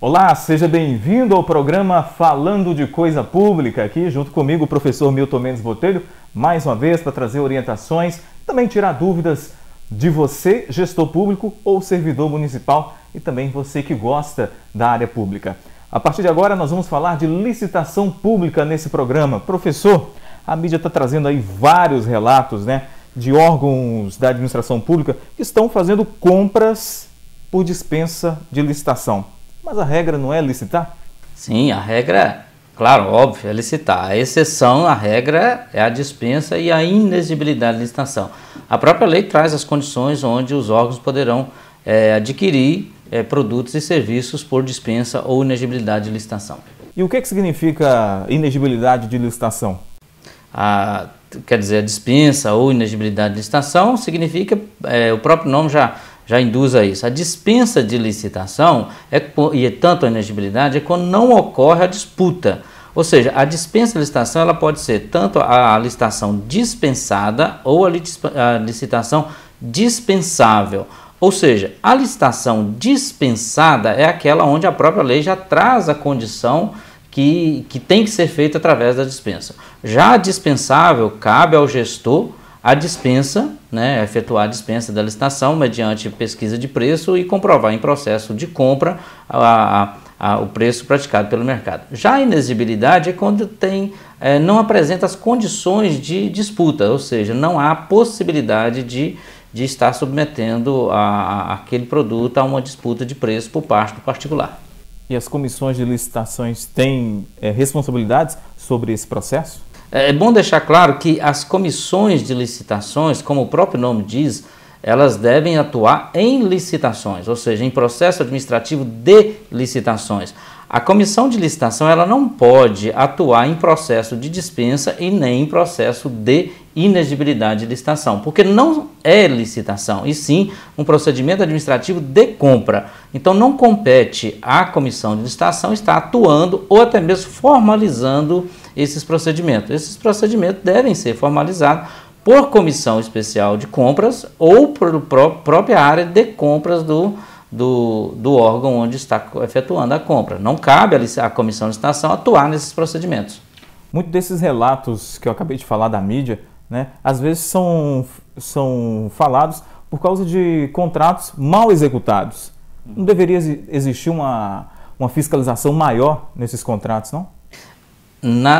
Olá, seja bem-vindo ao programa Falando de Coisa Pública, aqui junto comigo o professor Milton Mendes Botelho, mais uma vez para trazer orientações, também tirar dúvidas de você, gestor público ou servidor municipal, e também você que gosta da área pública. A partir de agora nós vamos falar de licitação pública nesse programa. Professor, a mídia está trazendo aí vários relatos, de órgãos da administração pública que estão fazendo compras por dispensa de licitação. Mas a regra não é licitar? Sim, a regra, claro, óbvio, é licitar. A exceção, a regra é a dispensa e a inexigibilidade de licitação. A própria lei traz as condições onde os órgãos poderão adquirir produtos e serviços por dispensa ou inexigibilidade de licitação. E o que significa inexigibilidade de licitação? Quer dizer, a dispensa ou inexigibilidade de licitação significa, o próprio nome já induz a isso. A dispensa de licitação, e tanto a inexigibilidade, é quando não ocorre a disputa. Ou seja, a dispensa de licitação ela pode ser tanto a licitação dispensada ou a licitação dispensável. Ou seja, a licitação dispensada é aquela onde a própria lei já traz a condição que tem que ser feita através da dispensa. Já a dispensável cabe ao gestor a dispensa, efetuar a dispensa da licitação mediante pesquisa de preço e comprovar em processo de compra o preço praticado pelo mercado. Já a inexigibilidade é quando não apresenta as condições de disputa, ou seja, não há possibilidade de estar submetendo aquele produto a uma disputa de preço por parte do particular. E as comissões de licitações têm responsabilidades sobre esse processo? É bom deixar claro que as comissões de licitações, como o próprio nome diz, elas devem atuar em licitações, ou seja, em processo administrativo de licitações. A comissão de licitação ela não pode atuar em processo de dispensa e nem em processo de inexigibilidade de licitação, porque não é licitação, e sim um procedimento administrativo de compra. Então não compete à comissão de licitação estar atuando ou até mesmo formalizando esses procedimentos. Esses procedimentos devem ser formalizados por comissão especial de compras ou por própria área de compras do órgão onde está efetuando a compra. Não cabe à comissão de licitação atuar nesses procedimentos. Muitos desses relatos que eu acabei de falar da mídia, às vezes são falados por causa de contratos mal executados. Não deveria existir uma fiscalização maior nesses contratos, não?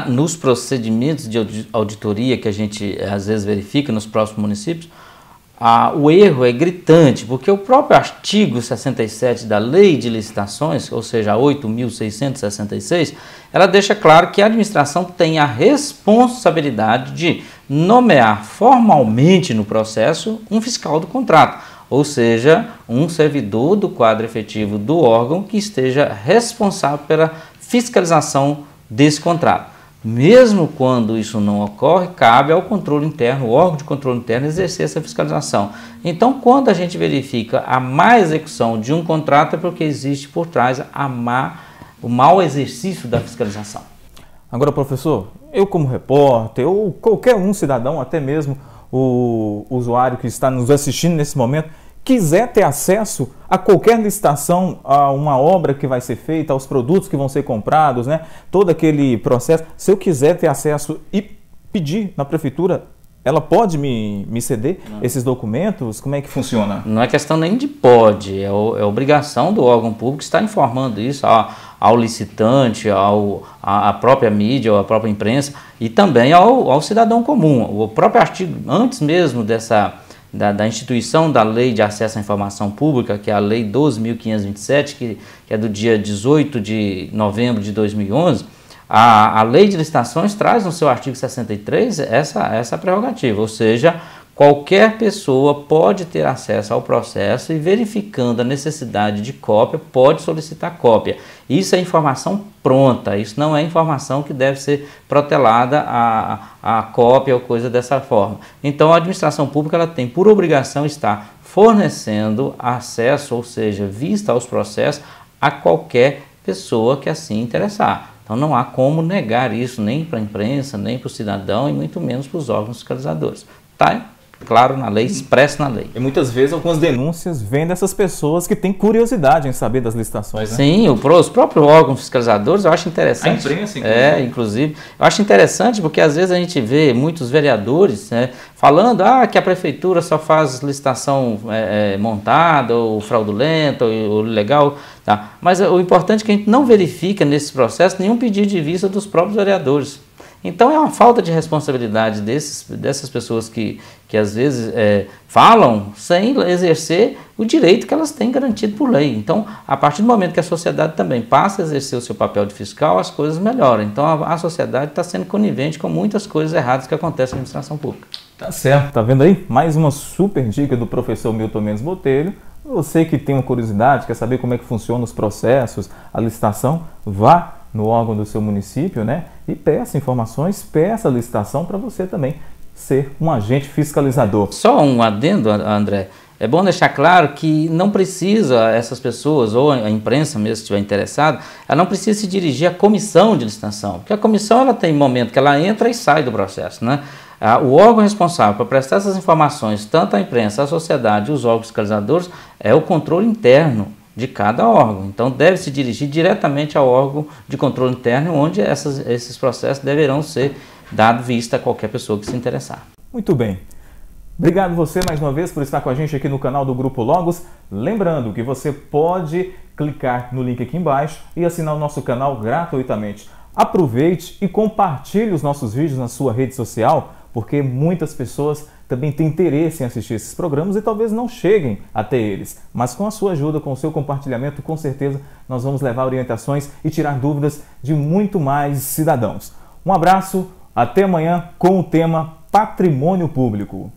Nos procedimentos de auditoria que a gente às vezes verifica nos próximos municípios, o erro é gritante, porque o próprio artigo 67 da Lei de Licitações, ou seja, a 8.666, ela deixa claro que a administração tem a responsabilidade de nomear formalmente no processo um fiscal do contrato, ou seja, um servidor do quadro efetivo do órgão que esteja responsável pela fiscalização desse contrato. Mesmo quando isso não ocorre, cabe ao controle interno, o órgão de controle interno, exercer essa fiscalização. Então, quando a gente verifica a má execução de um contrato, é porque existe por trás o mau exercício da fiscalização. Agora, professor, eu como repórter, ou qualquer cidadão, até mesmo o usuário que está nos assistindo nesse momento, quiser ter acesso a qualquer licitação, a uma obra que vai ser feita, aos produtos que vão ser comprados, todo aquele processo, se eu quiser ter acesso e pedir na prefeitura, ela pode me ceder esses documentos? Como é que funciona? Não é questão nem de pode, é obrigação do órgão público estar informando isso ao licitante, à própria mídia, ou à própria imprensa e também ao cidadão comum. O próprio artigo, antes mesmo da instituição da Lei de Acesso à Informação Pública, que é a Lei 12.527, que é do dia 18 de novembro de 2011, a Lei de Licitações traz no seu artigo 63 essa prerrogativa, ou seja, qualquer pessoa pode ter acesso ao processo e, verificando a necessidade de cópia, pode solicitar cópia. Isso é informação pronta, isso não é informação que deve ser protelada a cópia ou coisa dessa forma. Então, a administração pública ela tem por obrigação estar fornecendo acesso, ou seja, vista aos processos, a qualquer pessoa que assim interessar. Então, não há como negar isso nem para a imprensa, nem para o cidadão e muito menos para os órgãos fiscalizadores. Tá claro na lei, expresso na lei. E muitas vezes algumas denúncias vêm dessas pessoas que têm curiosidade em saber das licitações, né? Sim, os próprios órgãos fiscalizadores, eu acho interessante. A imprensa, inclusive. Inclusive. Eu acho interessante porque às vezes a gente vê muitos vereadores, né, falando que a prefeitura só faz licitação montada, ou fraudulenta, ou ilegal. Tá? Mas o importante é que a gente não verifica nesse processo nenhum pedido de vista dos próprios vereadores. Então é uma falta de responsabilidade dessas pessoas que às vezes falam sem exercer o direito que elas têm garantido por lei. Então, a partir do momento que a sociedade também passa a exercer o seu papel de fiscal, as coisas melhoram. Então, a sociedade está sendo conivente com muitas coisas erradas que acontecem na administração pública. Tá certo, tá vendo aí? Mais uma super dica do professor Milton Mendes Botelho. Você que tem uma curiosidade, quer saber como é que funcionam os processos, a licitação, vá no órgão do seu município, né? E peça informações, peça a licitação para você também ser um agente fiscalizador. Só um adendo, André. É bom deixar claro que não precisa essas pessoas, ou a imprensa mesmo, se estiver interessada, ela não precisa se dirigir à comissão de licitação, porque a comissão ela tem momento que ela entra e sai do processo, né? O órgão responsável por prestar essas informações, tanto à imprensa, à sociedade e os órgãos fiscalizadores, é o controle interno de cada órgão. Então, deve se dirigir diretamente ao órgão de controle interno, onde esses processos deverão ser dados vista a qualquer pessoa que se interessar. Muito bem. Obrigado você mais uma vez por estar com a gente aqui no canal do Grupo Logos. Lembrando que você pode clicar no link aqui embaixo e assinar o nosso canal gratuitamente. Aproveite e compartilhe os nossos vídeos na sua rede social, porque muitas pessoas também têm interesse em assistir esses programas e talvez não cheguem até eles. Mas com a sua ajuda, com o seu compartilhamento, com certeza nós vamos levar orientações e tirar dúvidas de muito mais cidadãos. Um abraço, até amanhã com o tema Patrimônio Público.